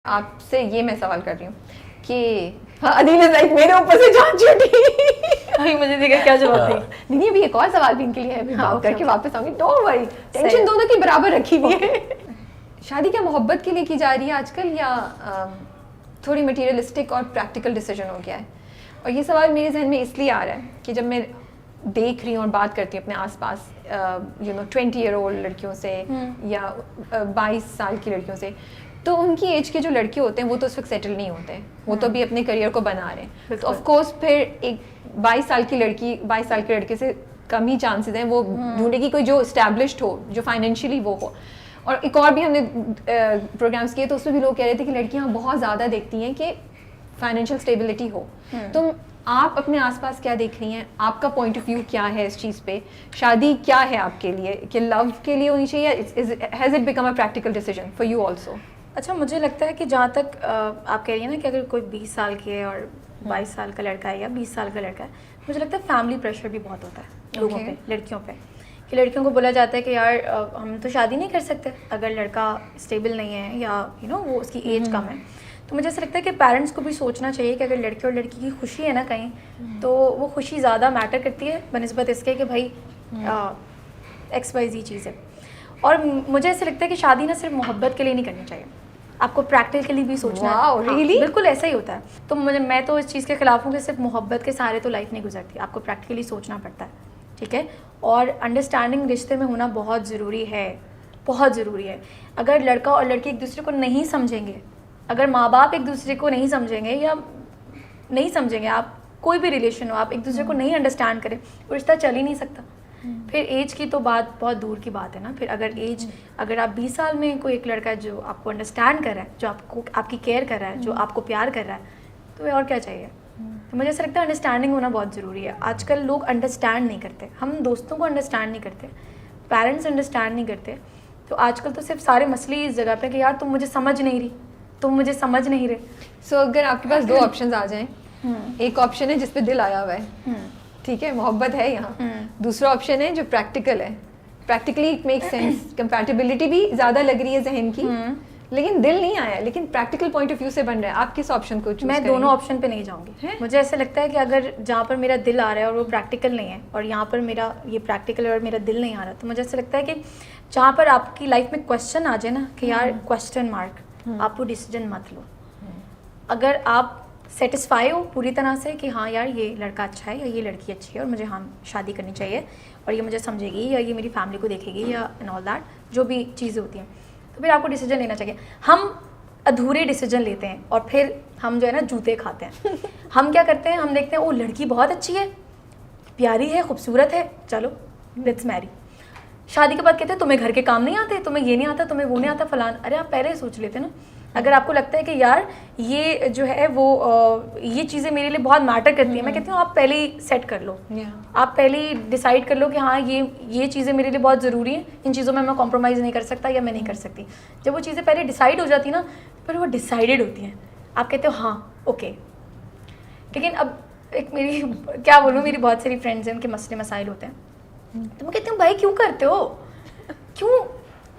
आपसे ये मैं सवाल कर रही हूँ कि अदील इज लाइक मेरे ऊपर से जान छूटी। अभी मुझे देखा क्या जवाब दी। नहीं अभी एक और सवाल भी इनके लिए है, मैं बात करके वापस आऊंगी। डोंट वरी, टेंशन दोनों की बराबर रखी हुई है। शादी क्या मोहब्बत के लिए की जा रही है आजकल, या थोड़ी मटीरियलिस्टिक और प्रैक्टिकल डिसीजन हो गया है? और ये सवाल मेरे जहन में इसलिए आ रहा है कि जब मैं देख रही हूँ और बात करती हूँ अपने आसपास 20 ईयर ओल्ड लड़कियों से या 22 साल की लड़कियों से, तो उनकी एज के जो लड़के होते हैं वो तो उस वक्त सेटल नहीं होते हैं, वो तो अभी अपने करियर को बना रहे हैं। तो ऑफ कोर्स फिर एक 22 साल की लड़की 22 साल के लड़के से कम ही चांसेस हैं वो ढूंढेगी कोई जो एस्टैब्लिश्ड हो, जो फाइनेंशियली वो हो। और एक और भी हमने प्रोग्राम्स किए तो उसमें भी लोग कह रहे थे कि लड़कियां बहुत ज़्यादा देखती हैं कि फाइनेंशियल स्टेबिलिटी हो। तो आप अपने आसपास क्या देख रही हैं, आपका पॉइंट ऑफ व्यू क्या है इस चीज़ पे? शादी क्या है आपके लिए, कि लव के लिए होनी चाहिए, has it become a practical decision for you also? अच्छा, मुझे लगता है कि जहाँ तक आप कह रही हैं ना कि अगर कोई 20 साल की है और 22 साल का लड़का है या 20 साल का लड़का है, मुझे लगता है फैमिली प्रेशर भी बहुत होता है लोगों पे, लड़कियों पे, कि लड़कियों को बोला जाता है कि यार हम तो शादी नहीं कर सकते अगर लड़का स्टेबल नहीं है या वो उसकी एज कम है। तो मुझे ऐसा लगता है कि पेरेंट्स को भी सोचना चाहिए कि अगर लड़के और लड़की की खुशी है ना कहीं, तो वो खुशी ज़्यादा मैटर करती है बनिस्बत इसके कि भाई XYZ चीज़ है। और मुझे ऐसा लगता है कि शादी ना सिर्फ मोहब्बत के लिए नहीं करनी चाहिए, आपको प्रैक्टिकली भी सोचना है। really? बिल्कुल ऐसा ही होता है। तो मैं तो इस चीज़ के खिलाफ हूँ कि सिर्फ मोहब्बत के सहारे तो लाइफ नहीं गुजरती, आपको प्रैक्टिकली सोचना पड़ता है, ठीक है। और अंडरस्टैंडिंग रिश्ते में होना बहुत ज़रूरी है, बहुत ज़रूरी है। अगर लड़का और लड़की एक दूसरे को नहीं समझेंगे, अगर माँ बाप एक दूसरे को नहीं समझेंगे या नहीं समझेंगे, आप कोई भी रिलेशन हो, आप एक दूसरे को नहीं अंडरस्टैंड करें, वो रिश्ता चल ही नहीं सकता। फिर एज की तो बात बहुत दूर की बात है ना। फिर अगर आप 20 साल में कोई एक लड़का है जो आपको अंडरस्टैंड कर रहा है, जो आपकी केयर कर रहा है, जो आपको प्यार कर रहा है, तो और क्या चाहिए? तो मुझे ऐसा लगता है अंडरस्टैंडिंग होना बहुत ज़रूरी है। आजकल लोग अंडरस्टैंड नहीं करते, हम दोस्तों को अंडरस्टैंड नहीं करते, पेरेंट्स अंडरस्टैंड नहीं करते। तो आजकल तो सिर्फ सारे मसले इस जगह पे कि यार तुम मुझे समझ नहीं रही, तुम मुझे समझ नहीं रहे। सो अगर आपके पास दो ऑप्शंस आ जाएं, एक ऑप्शन है जिस पे दिल आया हुआ है, ठीक है, मोहब्बत है यहाँ, दूसरा ऑप्शन है जो प्रैक्टिकल है, practically it make sense, compatibility भी ज़्यादा लग रही है जहन की, लेकिन दिल नहीं आया, लेकिन प्रैक्टिकल पॉइंट ऑफ व्यू से बन रहा है, आप किस ऑप्शन को चूज करेंगे? मैं दोनों ऑप्शन पे नहीं जाऊंगी। मुझे ऐसा लगता है कि अगर जहाँ पर मेरा दिल आ रहा है और वो प्रैक्टिकल नहीं है, और यहाँ पर मेरा ये प्रैक्टिकल है और मेरा दिल नहीं आ रहा, तो मुझे ऐसा लगता है कि जहाँ पर आपकी लाइफ में क्वेश्चन आ जाए ना कि यार क्वेश्चन मार्क, आप वो डिसीजन मत लो। अगर आप सेटिस्फाई हो पूरी तरह से कि हाँ यार ये लड़का अच्छा है या ये लड़की अच्छी है और मुझे हाँ शादी करनी चाहिए और ये मुझे समझेगी या ये मेरी फैमिली को देखेगी या एंड ऑल दैट, जो भी चीज़ें होती हैं, तो फिर आपको डिसीजन लेना चाहिए। हम अधूरे डिसीजन लेते हैं और फिर हम जो है ना जूते खाते हैं। हम क्या करते हैं, हम देखते हैं वो लड़की बहुत अच्छी है, प्यारी है, खूबसूरत है, चलो लेट्स मैरी। शादी के बाद कहते हैं तुम्हें घर के काम नहीं आते, तुम्हें ये नहीं आता, तुम्हें वो नहीं आता, फलान। अरे आप पहले ही सोच लेते ना। अगर आपको लगता है कि यार ये जो है वो ये चीज़ें मेरे लिए बहुत मैटर करती हैं, मैं कहती हूँ आप पहले ही सेट कर लो, आप पहले ही डिसाइड कर लो कि हाँ ये चीज़ें मेरे लिए बहुत ज़रूरी हैं, इन चीज़ों में मैं कॉम्प्रोमाइज़ नहीं कर सकता या मैं नहीं कर सकती। जब वो चीज़ें पहले डिसाइड हो जाती ना, फिर वो डिसाइडेड होती हैं, आप कहते हो हाँ ओके। लेकिन अब एक मेरी क्या बोलूँ, मेरी बहुत सारी फ्रेंड्स हैं, उनके मसले मसाइल होते हैं, तो मैं कहती हूँ भाई क्यों करते हो, क्यों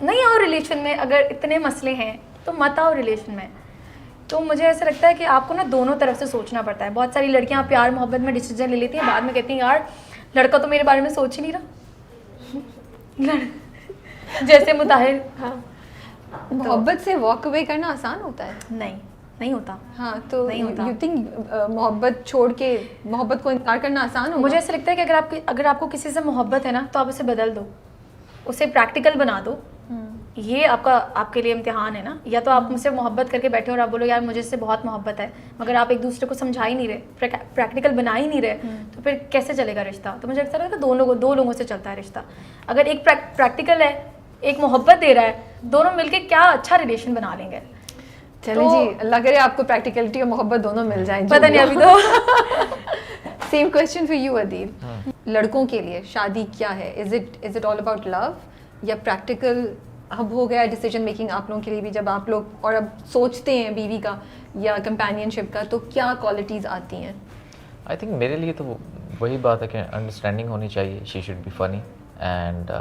नहीं आओ रिलेशन में? अगर इतने मसले हैं तो मत आओ रिलेशन में। तो मुझे ऐसा लगता है कि आपको ना दोनों तरफ से सोचना पड़ता है। बहुत सारी लड़कियां प्यार मोहब्बत में डिसीजन ले लेती हैं, बाद में कहती हैं यार लड़का तो मेरे बारे में सोच ही नहीं रहा। जैसे मुताहिर। हाँ, मोहब्बत से वॉक अवे करना आसान होता है? नहीं होता। हाँ, तो नहीं होता। यू थिंक मोहब्बत छोड़ के मोहब्बत को इनकार करना आसान होगा? मुझे ऐसा लगता है कि अगर आपको किसी से मोहब्बत है ना, तो आप उसे बदल दो, उसे प्रैक्टिकल बना दो। ये आपके लिए इम्तिहान है ना। या तो आप मुझसे मोहब्बत करके बैठे और आप बोलो यार मुझे इससे बहुत मोहब्बत है, मगर आप एक दूसरे को समझा ही नहीं रहे, प्रैक्टिकल बना ही नहीं रहे, तो फिर कैसे चलेगा रिश्ता? तो मुझे लगता है दो लोगों से चलता है रिश्ता। अगर एक प्रैक्टिकल है, एक मोहब्बत दे रहा है, दोनों मिलके क्या अच्छा रिलेशन बना लेंगे। चलिए जी, अल्लाह करे आपको प्रैक्टिकलिटी और मोहब्बत दोनों मिल जाए। पता नहीं अभी तो। Same question for you Adeel, लड़कों के लिए शादी क्या है? Is it all about love या प्रैक्टिकल अब हो गया डिसीजन मेकिंग आप लोगों के लिए भी, जब आप लोग और अब सोचते हैं बीवी का या कंपेनियनशिप का, तो क्या क्वालिटीज़ आती हैं? आई थिंक मेरे लिए तो वही बात है कि अंडरस्टैंडिंग होनी चाहिए, she should be funny and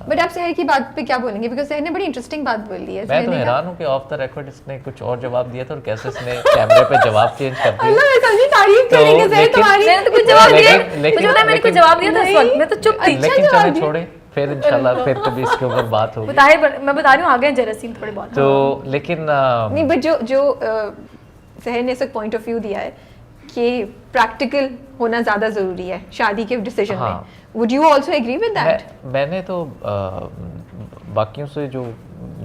but आप सहर की बात पे क्या बोलेंगे, बिकॉज सहर ने बड़ी इंटरेस्टिंग बात बोली है। मैं तो हैरान हूँ कि ऑफ द रिकॉर्ड इसने कुछ और जवाब दिया था और कैसे इसने कैमरे पे जवाब चेंज कर दिया। अल्लाह मैं समझी तारीफ तो करेंगे सहर लेकिन- तुम्हारी। मैंने तो कुछ जवाब दिया, लेकिन- मुझे पता है मैंने कुछ जवाब दिया था उस वक्त, मैं तो चुप थी। लेकिन जवाब चले दिया। छोड़े, फिर इंशाल्लाह फिर कभी इसके ऊपर बात होगी। मैं बता रही हूँ आगे जरासीम थोड़े बहुत। तो लेकिन नहीं बट जो सहर ने एक पॉइंट ऑफ व्यू दिया है कि प्रैक्टिकल होना ज़्यादा ज़रूरी है शादी के डिसीजन हाँ। में, would you also agree with that? मैंने तो बाकियों से जो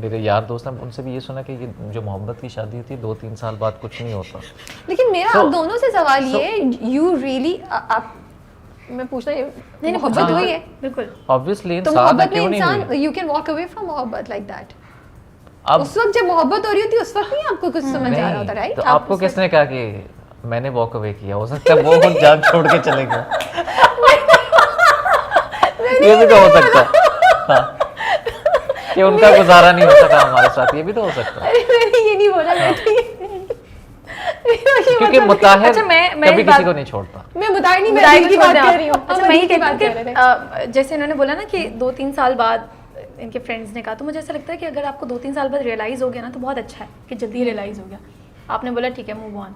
मेरे यार दोस्त हैं उनसे भी ये सुना कि ये जो मोहब्बत की शादी होती है 2-3 साल बाद कुछ नहीं होता। लेकिन मेरा So- आप दोनों से सवाल ये है, यू रियली आप मैं पूछना नहीं, मोहब्बत हाँ। हुई है बिल्कुल। ऑब्वियसली तो इंसान है, मोहब्बत में क्यों नहीं इंसान हुई? You can walk away from मोहब्बत लाइक दैट। अब उस वक्त जब मोहब्बत हो रही होती है उस वक्त नहीं आपको कुछ समझ आ रहा होता, नहीं, राइट? तो आपको किसने कहा कि मैंने वॉक अवे किया? हो सकता है वो खुद जान छोड़ के चले गए। ये भी तो हो सकता है हाँ, कि उनका गुजारा नहीं हो सका हमारे साथ, ये भी तो हो सकता है। अरे मैंने ये नहीं बोला, मैं क्योंकि मुताहिर अच्छा, मैं कभी इस किसी बात- को नहीं छोड़ता। मैं मुताहिर नहीं, मैं बुराई दिल को की छोड़ बात दें कर आप। रही हूँ। अच्छा हम मैं दिल ये की कहती हूँ बात कर रहे थे। कि जैसे इन्होंने बोला ना कि 2-3 साल बाद इनके फ्रेंड्स ने कहा, तो मुझे ऐसा लगता है कि अगर आपको 2-3 साल बाद रियलाइज़ हो गया ना तो बहुत अच्छा है कि जल्दी रियलाइज़ हो गया। आपने बोला ठीक है मूव ऑन,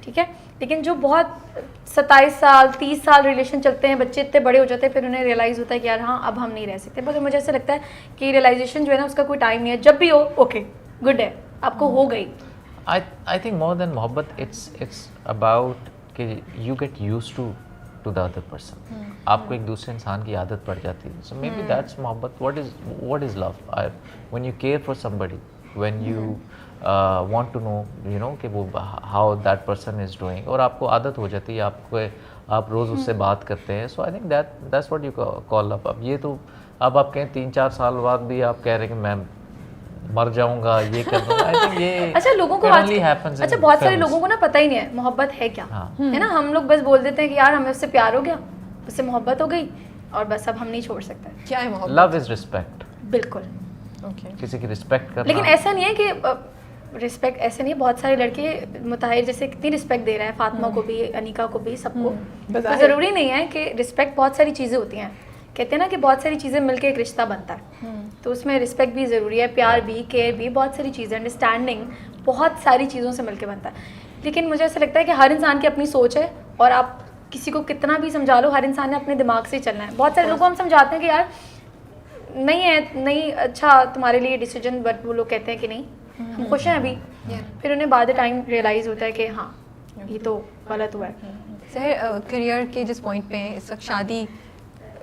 ठीक है। लेकिन जो बहुत 27 साल 30 साल रिलेशन चलते हैं, बच्चे इतने बड़े हो जाते हैं, फिर उन्हें रियलाइज़ होता है कि यार हाँ अब हम नहीं रह सकते। मगर मुझे ऐसा लगता है कि रियलाइजेशन जो है ना उसका कोई टाइम नहीं है, जब भी हो ओके गुड है, आपको हो गई। I think more than मोहब्बत it's about कि you get used to the other person. आपको एक दूसरे इंसान की आदत पड़ जाती है। So maybe that's मोहब्बत. What is love? When you care for somebody, when you want to know, you know कि वो how that person is doing, और आपको आदत हो जाती है, आप रोज़ उससे बात करते हैं। So I think that's what you call love. अब ये तो अब आप कहें 3-4 साल बाद भी आप कह रहे हैं कि मैं मर जाऊंगा, ये कर दूंगा। I think ये अच्छा लोगों को it only आज happens in अच्छा बहुत सारे films. लोगों को ना पता ही नहीं है मोहब्बत है क्या, हाँ। है ना। हम लोग बस बोल देते हैं कि यार हमें उससे प्यार हो गया, उससे मोहब्बत हो गई और बस अब हम नहीं छोड़ सकते। क्या है मोहब्बत? Love is respect. बिल्कुल। ओके। किसी की रिस्पेक्ट करना। लेकिन ऐसा नहीं है कि रिस्पेक्ट ऐसे नहीं, बहुत सारे लड़के मुताहिर जैसे कितनी रिस्पेक्ट दे रहे हैं, फातिमा को भी, अनिका को भी, सबको। तो बज़ाहिर। ज़रूरी नहीं है कि रिस्पेक्ट, बहुत सारी चीज़ें होती हैं, कहते हैं ना कि बहुत सारी चीज़ें मिलकर एक रिश्ता बनता है। तो उसमें रिस्पेक्ट भी ज़रूरी है, प्यार भी, केयर भी, बहुत सारी चीज़ें, अंडरस्टैंडिंग, बहुत सारी चीज़ों से मिलकर बनता है। लेकिन मुझे ऐसा लगता है कि हर इंसान की अपनी सोच है और आप किसी को कितना भी समझा लो, हर इंसान ने अपने दिमाग से चलना है। बहुत सारे लोगों को हम समझाते हैं कि यार नहीं है, नहीं अच्छा तुम्हारे लिए डिसीजन, बट वो लोग कहते हैं कि नहीं हम खुश हैं अभी। फिर उन्हें बाद टाइम रियलाइज़ होता है कि हाँ ये तो गलत हुआ है। सर करियर के जिस पॉइंट पे हैं इस वक्त शादी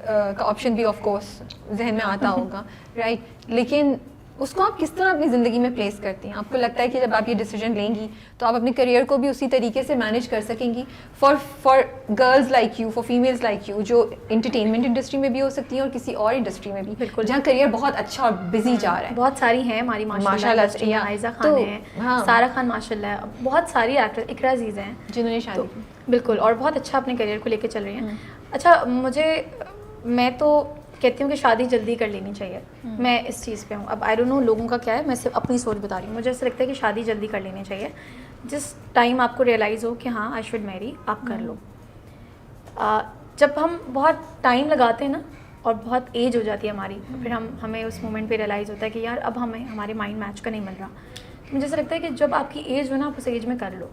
का ऑप्शन भी ऑफ कोर्स जहन में आता होगा, राइट? लेकिन उसको आप किस तरह अपनी ज़िंदगी में प्लेस करती हैं? आपको लगता है कि जब आप ये डिसीजन लेंगी तो आप अपने करियर को भी उसी तरीके से मैनेज कर सकेंगी? For girls like you, for females like you, जो इंटरटेनमेंट इंडस्ट्री में भी हो सकती हैं और किसी और इंडस्ट्री में भी, बिल्कुल। जहाँ करियर बहुत अच्छा और बिजी जा रहा है। बहुत सारी हैं हमारी माशाल्लाह, या- आयजा तो, खान है, हाँ। सारा खान माशाल्लाह, बहुत सारी एक्ट्रेस, इकरा अजीज़ हैं जिन्होंने शादी तो की। बिल्कुल, और बहुत अच्छा अपने करियर को लेके चल रही हैं। अच्छा मैं तो कहती हूँ कि शादी जल्दी कर लेनी चाहिए। मैं इस चीज़ पे हूँ। अब आई डोंट नो लोगों का क्या है, मैं सिर्फ अपनी सोच बता रही हूँ। मुझे ऐसा लगता है कि शादी जल्दी कर लेनी चाहिए। जिस टाइम आपको रियलाइज़ हो कि हाँ आई शुड मैरी, आप कर लो। जब हम बहुत टाइम लगाते हैं ना और बहुत एज हो जाती है हमारी, फिर हमें उस मोमेंट पे रियलाइज़ होता है कि यार अब हमें हमारे माइंड मैच का नहीं मिल रहा। तो मुझे ऐसा लगता है कि जब आपकी एज हो ना, आप उस एज में कर लो।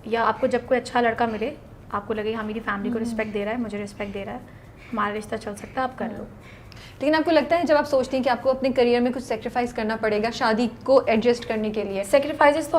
या आपको जब कोई अच्छा लड़का मिले, आपको लगे हाँ मेरी फैमिली को रिस्पेक्ट दे रहा है, मुझे रिस्पेक्ट दे रहा है, हमारा रिश्ता चल सकता है, आप कर लो। लेकिन आपको लगता है जब आप सोचती हैं कि आपको अपने करियर में कुछ सेक्रीफाइस करना पड़ेगा शादी को एडजस्ट करने के लिए, सेक्रीफाइसेस तो